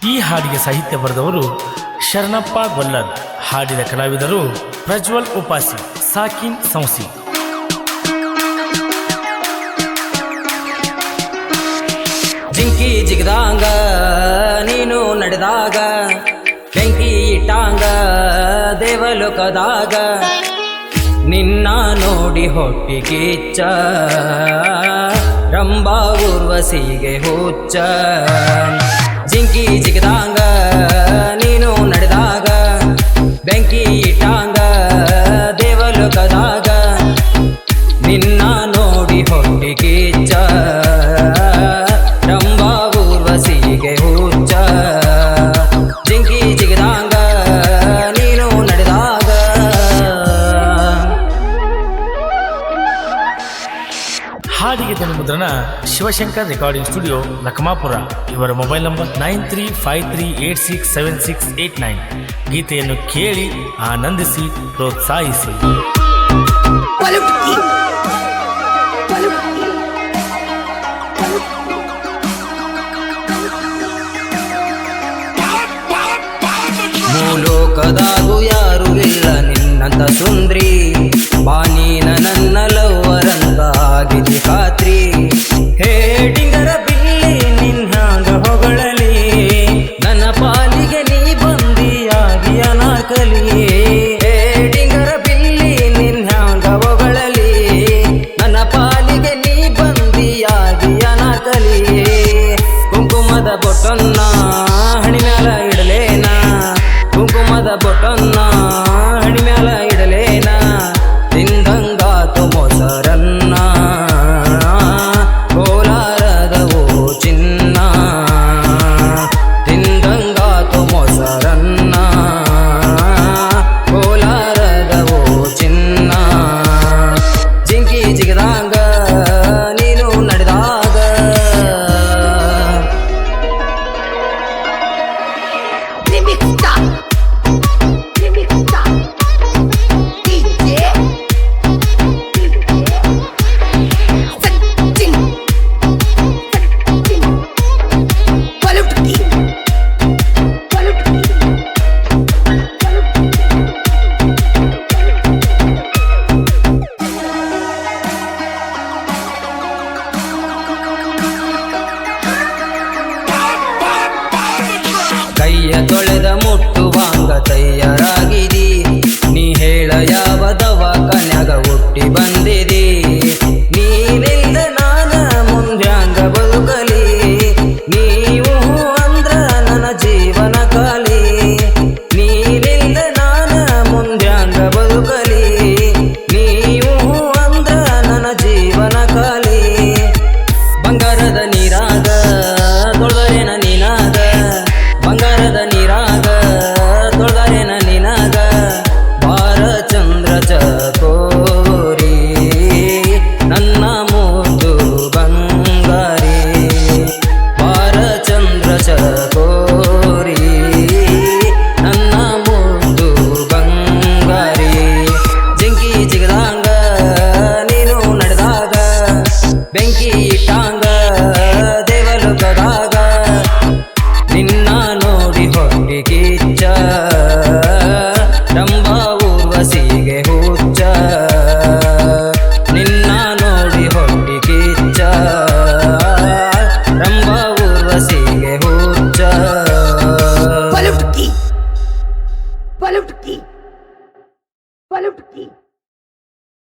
ಈ ಹಾಡಿಗೆ ಸಾಹಿತ್ಯ ಬರೆದವರು ಶರಣಪ್ಪ ಗೊಲ್ಲರ್. ಹಾಡಿದ ಕಲಾವಿದರು ಪ್ರಜ್ವಲ್ ಉಪಾಸಿ, ಸಾಕಿನ್ ಸಂಸಿ. ಜಿಂಕಿ ಜಿಗದಾಂಗ ನೀನು ನಡೆದಾಗ, ಬೆಂಕಿ ಇಟ್ಟಾಂಗ ದೇವಲೋಕದಾಗ, ನಿನ್ನ ನೋಡಿ ಹೊಟ್ಟಿಗಿಚ್ಚ ರಂಭಾ ಊರ್ವಶಿಗೆ ಹುಚ್ಚ. ಜಿಂಕಿ ಜಿಗದಾಂಗ ನೀನು ನಡೆದಾಗ, ಬೆಂಕಿ ಇಟ್ಟಾಂಗ ದೇವಲೋಕದಾಗ, ನಿನ್ನ ನೋಡಿ ಹೊಟ್ಟಿಗಿಚ್ಚ ರಂಭಾ ಊರ್ವಶಿಗೆ ಹುಚ್ಚ. ಜಿಂಕಿ ಜಿಗದಾಂಗ ನೀನು ನಡೆದಾಗ. ಹಾಡಿಗೆ ಧ್ವನಿ ಮುದ್ರಣ ಶಿವಶಂಕರ್ ರೆಕಾರ್ಡಿಂಗ್ ಸ್ಟುಡಿಯೋ, ಲಖಮಾಪುರ. ಇವರ ಮೊಬೈಲ್ ನಂಬರ್ 9353867689. ಗೀತೆಯನ್ನು ಕೇಳಿ ಆನಂದಿಸಿ ಪ್ರೋತ್ಸಾಹಿಸಿ. ಭೂಲೋಕದಾಗೂ ಯಾರು ಇಲ್ಲ ನಿನ್ನಂತ ಸುಂದ್ರಿ, ಬಾನೀನ ನನ್ನ ಲವ್ವರಂತ ಆಗಿದಿ ಖಾತ್ರಿ. ಹೇಡಿಂಗರ ಬಿಲ್ಲಿ ನಿನ್ಹಾಂಗ ಹೊಗಳಲಿ, ನನ್ನ ಪಾಲಿಗೆ ನೀ ಬಂದಿಯಾಗಿ ಅನಾಕಲಿ. ಹೇಡಿಂಗರ ಬಿಲ್ಲಿ ನಿನ್ಹಾಂಗ ಹೊಗಳಲಿ, ನನ್ನ ಪಾಲಿಗೆ ನೀ ಬಂದಿಯಾಗಿ ಅನಾಕಲಿ. ಕುಂಕುಮದ ಬೊಟ್ಟನ್ನ ಹಣಿ ಮ್ಯಾಲ ಇಡಲೇನ, ಕುಂಕುಮದ ಬೊಟ್ಟನ್ನ ಹಣಿ ಮ್ಯಾಲ ಇಡಲೇನ, ತಿಂದಂಗಾತು ಮೊಸರನ್ನ ಕೋಲಾರದವೋ ಚಿನ್ನ, ತಿಂದಂಗಾತು ಮೊಸರನ್ನ ಕೋಲಾರದವೋ ಚಿನ್ನ. ಜಿಂಕಿ ಜಿಗದಾಂಗ ನೀನು ನಡೆದಾಗ. ಕೈಯ ತೊಳೆದ ಮುಟ್ಟುವಾಂಗ ತಯ್ಯರಾಗಿದಿ, ನೀ ಹೇಳ ಯಾವ ದವಾಖಾನ್ಯಾಗ ಹುಟ್ಟಿ ಬಂದಿದಿ. ನೀನಿಂದ ನಾನ ಮುಂದ್ಯಾಂಗ ಬದುಕಲಿ, ನೀವು ಅಂದ್ರ ನನ್ನ ಜೀವನ ಕಾಲಿ. ನೀನಿಂದ ನಾನ ಮುಂದ್ಯಾಂಗ ಬದುಕಲಿ, ನೀವು ಅಂದ್ರ ನನ್ನ ಜೀವನ ಕಾಲಿ. ಬಂಗಾರದ ನೀರಾಗ ತೊಳೆದರೇನ ನೀನಾಗ, ಬಂಗಾರದ ನೀರಾಗ ತೊಳೆದರೇನ ನೀನಾಗ, ಬಾರ ಚಂದ್ರ ಚಕೋರಿ ನನ್ನ ಮುದ್ದು ಬಂಗಾರಿ. ಬಾರ ಚಂದ್ರ ಚಕೋರಿ ನನ್ನ ಮುದ್ದು ಬಂಗಾರಿ. ಜಿಂಕಿ ಜಿಗದಾಂಗ ನೀನು ನಡೆದಾಗ, ಬೆಂಕಿ ಇಟ್ಟಾಂಗ ದೇವಲೋಕದಾಗ, ನಿನ್ನ ನೋಡಿ ಹೊಟ್ಟಿಗಿಚ್ಚ ರಂಭಾ ಊರ್ವಶಿಗೆ ಹುಚ್ಚ. ನಿನ್ನ ನೋಡಿ ಹೊಟ್ಟಿಗಿಚ್ಚ ರಂಭಾ ಊರ್ವಶಿಗೆ ಹುಚ್ಚ. पलटकी पलटकी पलटकी